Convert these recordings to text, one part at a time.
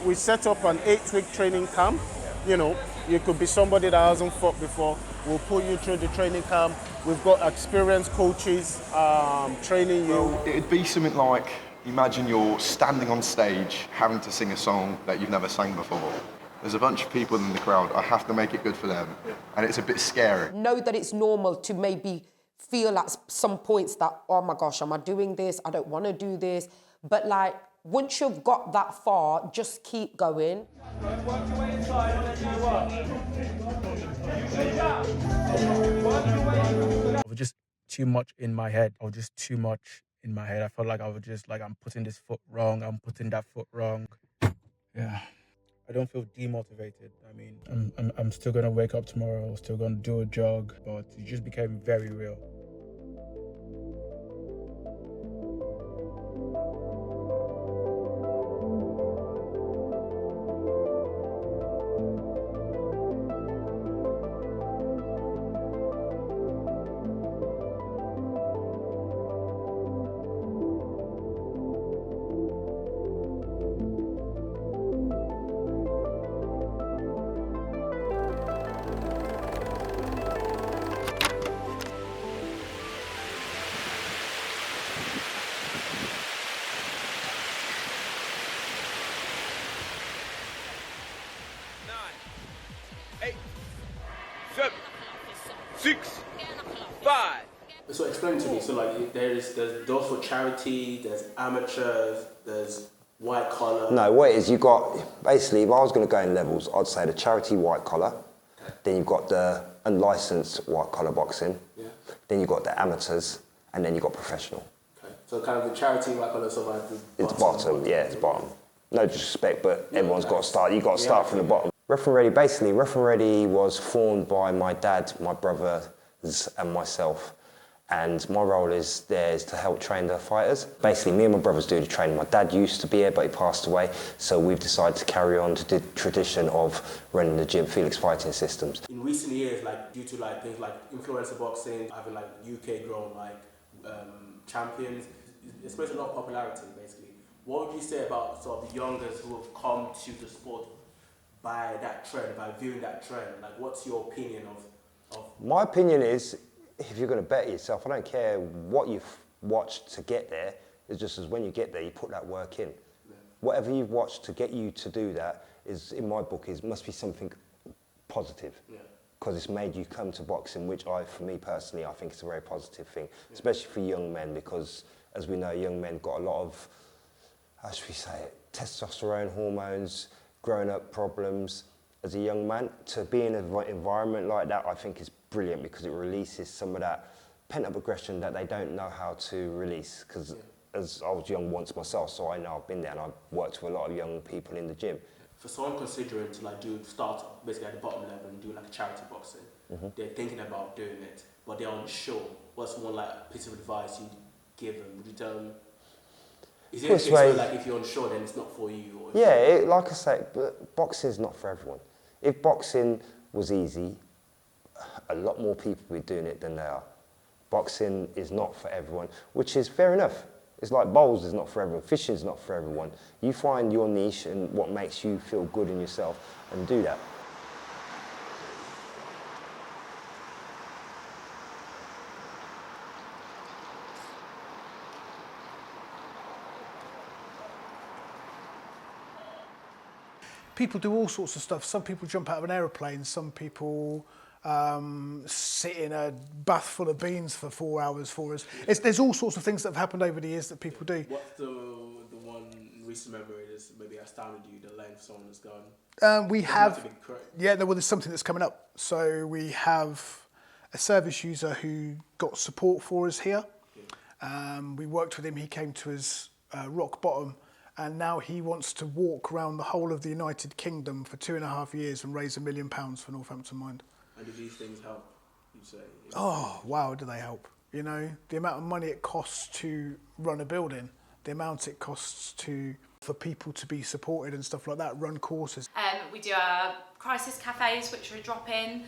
we set up an 8-week training camp. You know, you could be somebody that hasn't fought before. We'll put you through the training camp. We've got experienced coaches training you. Well, it'd be something like, imagine you're standing on stage having to sing a song that you've never sang before. There's a bunch of people in the crowd. I have to make it good for them. And it's a bit scary. Know that it's normal to maybe feel at some points that, oh my gosh, am I doing this? I don't want to do this. But like, once you've got that far, just keep going. Work your way inside and then you up. You sit down. Work your way. I was just too much in my head. I was just too much in my head. I felt like I was just like, I'm putting this foot wrong. I'm putting that foot wrong. Yeah. I don't feel demotivated. I mean, I'm still going to wake up tomorrow, still going to do a jog, but it just became very real. So explain to me, so like there's those for charity, there's amateurs, there's white collar. No, what it is, you got, basically, if I was going to go in levels, I'd say the charity white collar, then you've got the unlicensed white collar boxing, then you've got the amateurs, and then you've got professional. Okay. So kind of the charity white collar, so like the It's bottom, yeah, it's bottom. No disrespect, but everyone's got to start, you've got to start from the bottom. Referee Ready was formed by my dad, my brothers, and myself. And my role is to help train the fighters. Basically, me and my brothers do the training. My dad used to be here, but he passed away, so we've decided to carry on to the tradition of running the gym, Felix Fighting Systems. In recent years, like due to like things like influencer boxing, having like UK grown like champions, it's experienced a lot of popularity basically. What would you say about sort of the youngers who have come to the sport by that trend, by viewing that trend? Like, what's your opinion of? My opinion is, if you're going to bet yourself, I don't care what you've watched to get there. It's just as when you get there, you put that work in. Yeah. Whatever you've watched to get you to do that is, in my book, must be something positive. Because it's made you come to boxing, which for me personally, I think it's a very positive thing, especially for young men, because as we know, young men got a lot of, how should we say it, testosterone hormones, growing up problems. As a young man, to be in an environment like that, I think is brilliant because it releases some of that pent-up aggression that they don't know how to release. Because as I was young once myself, so I know I've been there and I've worked with a lot of young people in the gym. For someone considering to like start basically at the bottom level and do like a charity boxing, they're thinking about doing it, but they're unsure. What's one like piece of advice you'd give them? Would you tell them? Is it a case where like if you're unsure, then it's not for you? Or like I say, boxing's not for everyone. If boxing was easy, a lot more people would be doing it than they are. Boxing is not for everyone, which is fair enough. It's like bowls is not for everyone, fishing is not for everyone. You find your niche and what makes you feel good in yourself and do that. People do all sorts of stuff. Some people jump out of an aeroplane, some people sit in a bath full of beans for 4 hours for us. There's all sorts of things that have happened over the years that people do. What's the one recent memory that's maybe astounded you, the length someone has gone? We have, there's something that's coming up. So we have a service user who got support for us here. We worked with him, he came to us rock bottom, and now he wants to walk around the whole of the United Kingdom for 2.5 years and raise £1 million for Northampton Mind. And do these things help, you say? Oh, wow, do they help? You know, the amount of money it costs to run a building, the amount it costs for people to be supported and stuff like that, run courses. We do our crisis cafes, which are a drop-in.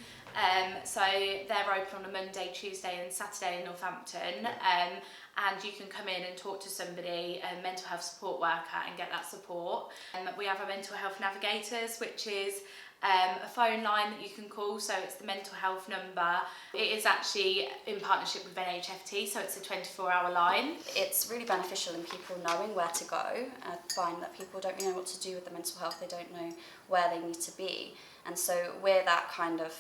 So they're open on a Monday, Tuesday and Saturday in Northampton. And you can come in and talk to somebody, a mental health support worker, and get that support. We have our mental health navigators, which is a phone line that you can call, so it's the mental health number. It is actually in partnership with NHFT, so it's a 24-hour line. It's really beneficial in people knowing where to go. I find that people don't really know what to do with their mental health, they don't know where they need to be. And so we're that kind of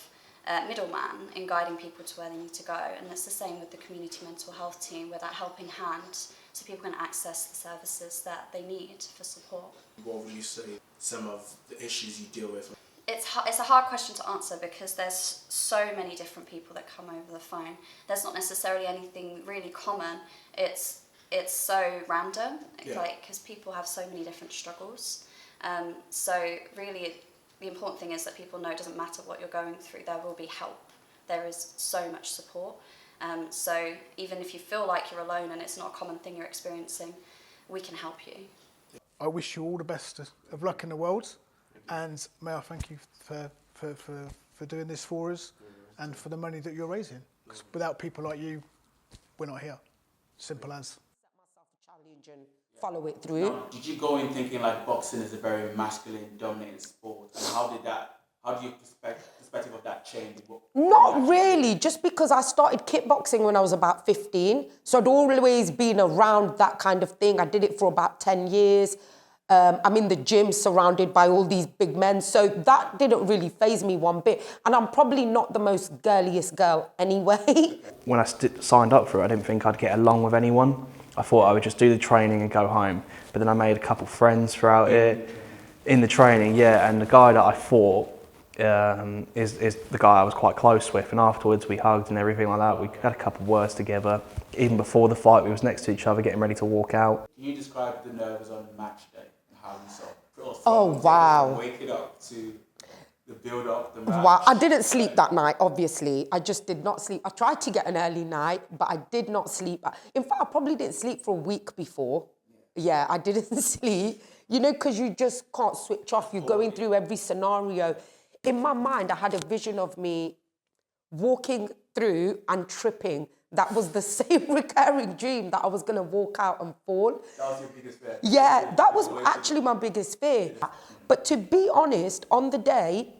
middleman in guiding people to where they need to go. And it's the same with the community mental health team, we're that helping hand so people can access the services that they need for support. What would you say some of the issues you deal with? It's a hard question to answer because there's so many different people that come over the phone. There's not necessarily anything really common. It's so random, because people have so many different struggles. So really, the important thing is that people know it doesn't matter what you're going through, there will be help. There is so much support. So even if you feel like you're alone and it's not a common thing you're experiencing, we can help you. I wish you all the best of luck in the world, and may I thank you for doing this for us and for the money that you're raising. Because without people like you, we're not here. Simple as. Set myself a challenge and follow it through. Now, did you go in thinking like boxing is a very masculine dominated sport, and how do your perspective of that change? Not really, just because I started kickboxing when I was about 15. So I'd always been around that kind of thing. I did it for about 10 years. I'm in the gym surrounded by all these big men. So that didn't really faze me one bit. And I'm probably not the most girliest girl anyway. When I signed up for it, I didn't think I'd get along with anyone. I thought I would just do the training and go home. But then I made a couple friends throughout it. In the training, and the guy that I fought is the guy I was quite close with, and afterwards we hugged and everything like that. We had a couple of words together. Even before the fight, we was next to each other getting ready to walk out. Can you describe the nerves on match day and how you saw? Oh, wow. Waking up to the build up, the match. Wow, I didn't sleep that night, obviously. I just did not sleep. I tried to get an early night, but I did not sleep. In fact, I probably didn't sleep for a week before. Yeah, I didn't sleep. You know, because you just can't switch off. You're going through every scenario. In my mind, I had a vision of me walking through and tripping. That was the same recurring dream, that I was going to walk out and fall. That was your biggest fear? Yeah, that was actually my biggest fear. But to be honest, on the day,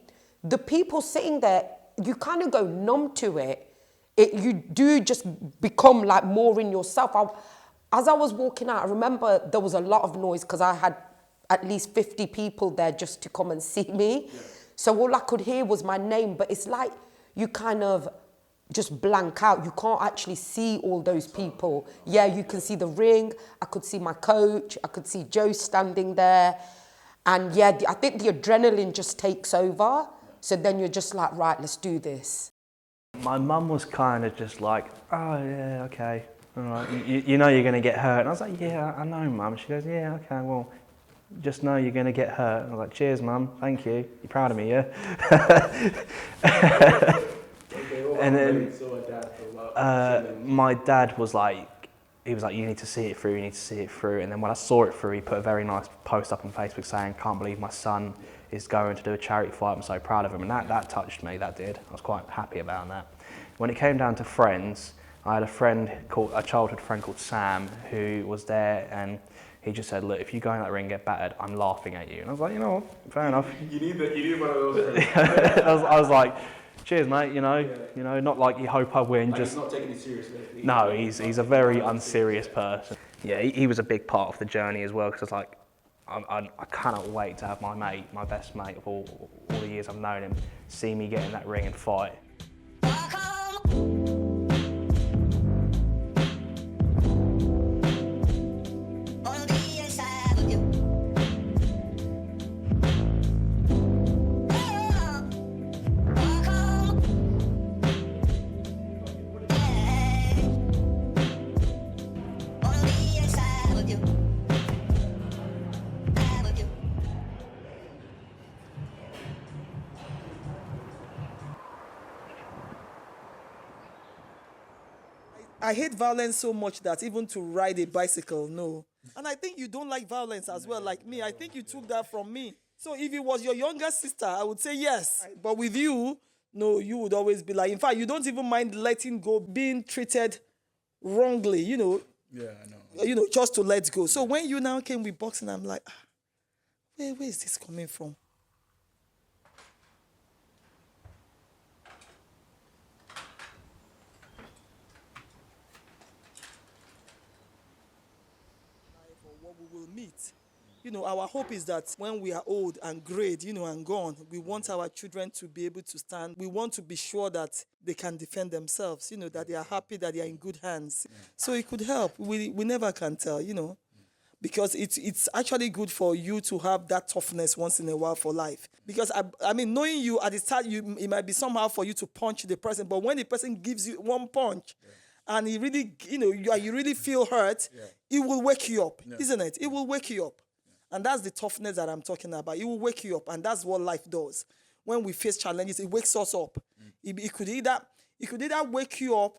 the people sitting there, you kind of go numb to it. You do just become like more in yourself. As I was walking out, I remember there was a lot of noise because I had at least 50 people there just to come and see me. Yeah. So all I could hear was my name, but it's like you kind of just blank out. You can't actually see all those people. Yeah, you can see the ring. I could see my coach. I could see Joe standing there. And yeah, I think the adrenaline just takes over. So then you're just like, right, let's do this. My mum was kind of just like, oh yeah, okay. All right. You know you're going to get hurt. And I was like, yeah, I know, Mum. She goes, yeah, okay, well, just know you're going to get hurt. And I was like, cheers, Mum, thank you. You're proud of me, yeah? And then my dad was like, he was like, you need to see it through, you need to see it through. And then when I saw it through, he put a very nice post up on Facebook saying, can't believe my son is going to do a charity fight. I'm so proud of him. And that touched me, that did. I was quite happy about that. When it came down to friends, I had a childhood friend called Sam who was there, and he just said, look, if you go in that ring and get battered, I'm laughing at you. And I was like, you know what, fair enough. You need one of those friends. I was like, cheers, mate, you know, not like you hope I win. Like, just he's not taking it seriously. No, he's a very unserious person. Yeah, he was a big part of the journey as well, because I was like, I cannot wait to have my best mate of all the years I've known him, see me get in that ring and fight. I hate violence so much that even to ride a bicycle, no. And I think you don't like violence as well, like me. I think you took that from me. So if it was your younger sister, I would say yes. But with you, no, you would always be like, in fact, you don't even mind letting go, being treated wrongly, you know. Yeah, I know. You know, just to let go. So when you now came with boxing, I'm like, where is this coming from? For what we will meet. You know, our hope is that when we are old and grayed, you know, and gone, we want our children to be able to stand. We want to be sure that they can defend themselves, you know, that they are happy, that they are in good hands. So it could help. We never can tell, you know, because it's actually good for you to have that toughness once in a while for life. Because, I mean, knowing you at the start, it might be somehow for you to punch the person, but when the person gives you one punch, and he really, you know, you really feel hurt, it will wake you up, isn't it? It will wake you up. And that's the toughness that I'm talking about. It will wake you up, and that's what life does. When we face challenges, it wakes us up. It could either wake you up,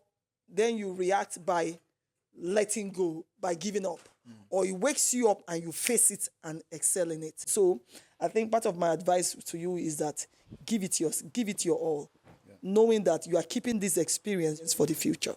then you react by letting go, by giving up. Or it wakes you up and you face it and excel in it. So I think part of my advice to you is that give it your all, knowing that you are keeping this experience for the future.